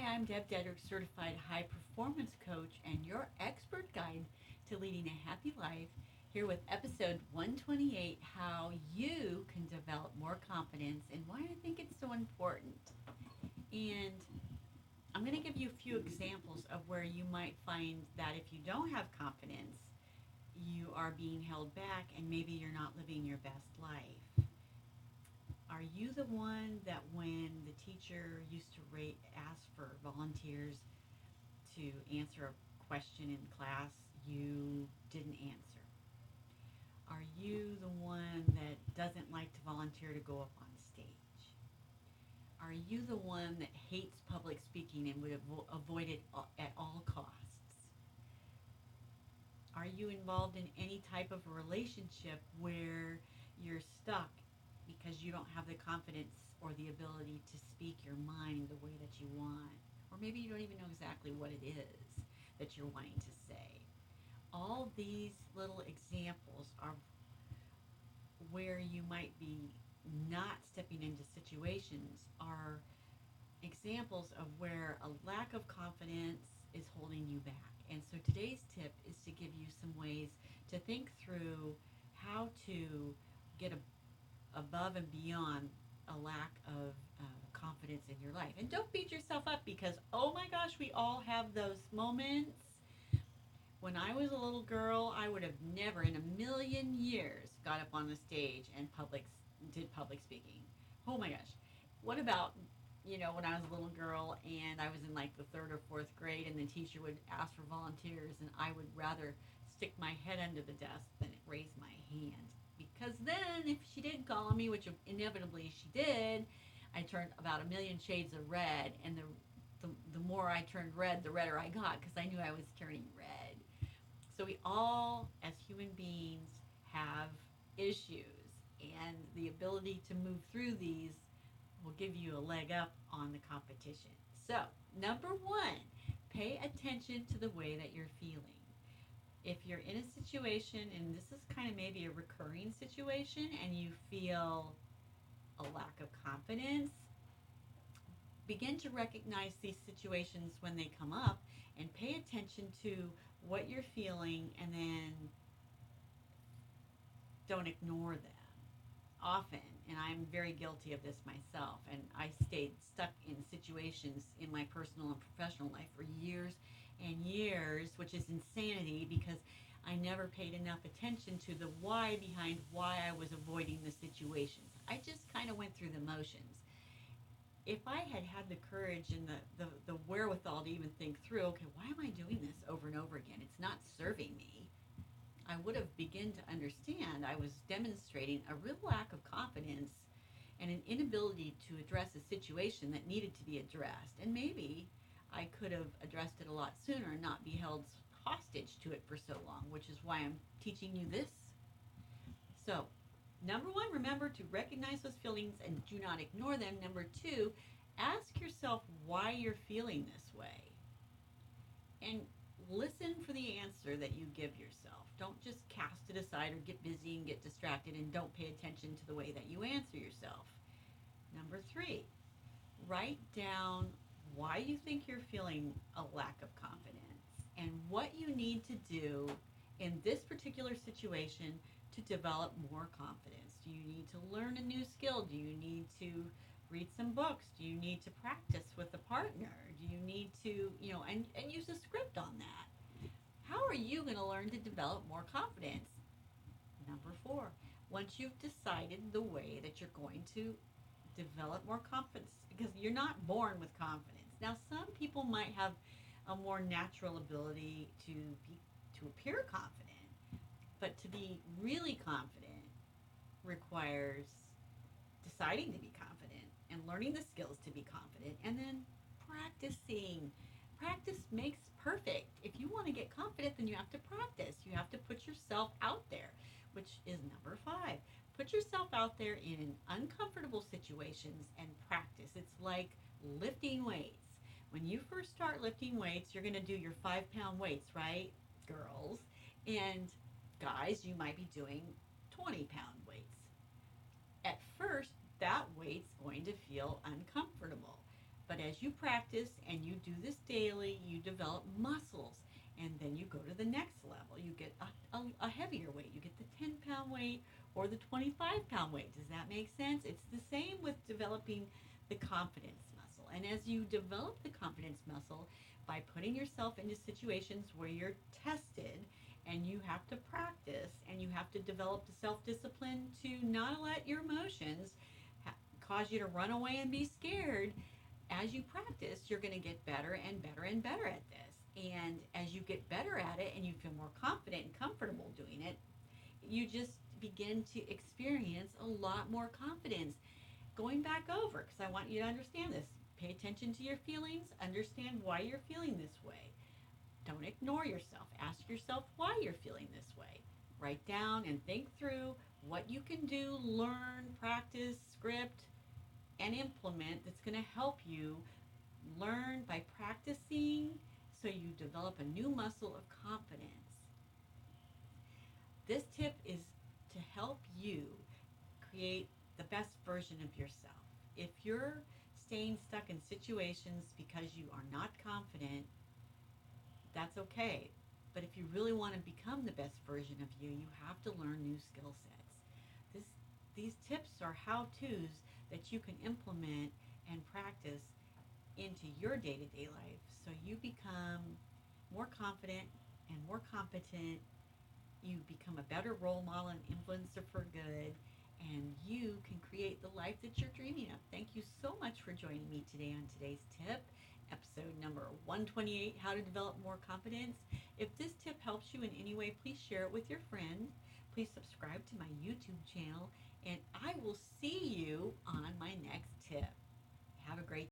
I'm Deb Dedrick, certified high performance coach and your expert guide to leading a happy life. Here with episode 128, how you can develop more confidence and why I think it's so important. And I'm going to give you a few examples of where you might find that if you don't have confidence, you are being held back and maybe you're not living your best life. Are you the one that when the teacher used to ask for volunteers to answer a question in class, you didn't answer? Are you the one that doesn't like to volunteer to go up on stage? Are you the one that hates public speaking and would avoid it at all costs? Are you involved in any type of a relationship where you're stuck because you don't have the confidence or the ability to speak your mind the way that you want? Or maybe you don't even know exactly what it is that you're wanting to say. All these little examples are where you might be not stepping into situations are examples of where a lack of confidence is holding you back. And so today's tip is to give you some ways to think through how to get above and beyond a lack of confidence in your life. And don't beat yourself up because, oh my gosh, we all have those moments. When I was a little girl, I would have never in a million years got up on the stage and did public speaking. Oh my gosh. What about, when I was a little girl and I was in like the third or fourth grade and the teacher would ask for volunteers and I would rather stick my head under the desk than raise my hand. Because then if she did call on me, which inevitably she did, I turned about a million shades of red and the more I turned red, the redder I got because I knew I was turning red. So we all, as human beings, have issues, and the ability to move through these will give you a leg up on the competition. So, number one, pay attention to the way that you're feeling. If you're in a situation, and this is kind of maybe a recurring situation, and you feel a lack of confidence, begin to recognize these situations when they come up and pay attention to what you're feeling and then don't ignore them. Often, and I'm very guilty of this myself, and I stayed stuck in situations in my personal and professional life for years and years, which is insanity because I never paid enough attention to the why behind why I was avoiding the situations. I just kind of went through the motions. If I had had the courage and the wherewithal to even think through, okay, why am I doing this over and over again? It's not serving me. I would have begun to understand I was demonstrating a real lack of confidence and an inability to address a situation that needed to be addressed. And maybe I could have addressed it a lot sooner and not be held hostage to it for so long, which is why I'm teaching you this. So, number one, remember to recognize those feelings and do not ignore them. Number two, ask yourself why you're feeling this way. And listen for the answer that you give yourself. Don't just cast it aside or get busy and get distracted and don't pay attention to the way that you answer yourself. Number three, write down why you think you're feeling a lack of confidence and what you need to do in this particular situation to develop more confidence. Do you need to learn a new skill? Do you need to read some books? Do you need to practice with a partner? Do you need to, and use a script on that? How are you going to learn to develop more confidence? Number four, once you've decided the way that you're going to develop more confidence, because you're not born with confidence. Now, some people might have a more natural ability to appear confident, but to be really confident requires deciding to be confident and learning the skills to be confident and then practicing. Practice makes perfect. If you want to get confident, then you have to practice. You have to put yourself out there, which is number five. Put yourself out there in uncomfortable situations and practice. It's like lifting weights. When you first start lifting weights, you're going to do your 5-pound weights, right, girls? And guys, you might be doing 20-pound weights. At first, that weight's going to feel uncomfortable. But as you practice and you do this daily, you develop muscles. And then you go to the next level. You get a heavier weight. You get the 10-pound weight or the 25-pound weight. Does that make sense? It's the same with developing the confidence muscle. And as you develop the confidence muscle by putting yourself into situations where you're tested and you have to practice and you have to develop the self discipline to not let your emotions cause you to run away and be scared, as you practice, you're going to get better and better and better at this. And as you get better at it and you feel more confident and comfortable doing it, you just begin to experience a lot more confidence. Going back over, because I want you to understand this. Pay attention to your feelings, understand why you're feeling this way. Don't ignore yourself. Ask yourself why you're feeling this way. Write down and think through what you can do, learn, practice, script, and implement that's going to help you learn by practicing so you develop a new muscle of confidence. This tip is to help you create the best version of yourself. If you're staying stuck in situations because you are not confident, that's okay. But if you really want to become the best version of you, you have to learn new skill sets. This, these tips are how-tos that you can implement and practice into your day-to-day life so you become more confident and more competent. You become a better role model and influencer for good, and you can create the life that you're dreaming of. Thank you so much for joining me today on today's tip, episode number 128, How to Develop More Confidence. If this tip helps you in any way, please share it with your friend. Please subscribe to my YouTube channel, and I will see you on my next tip.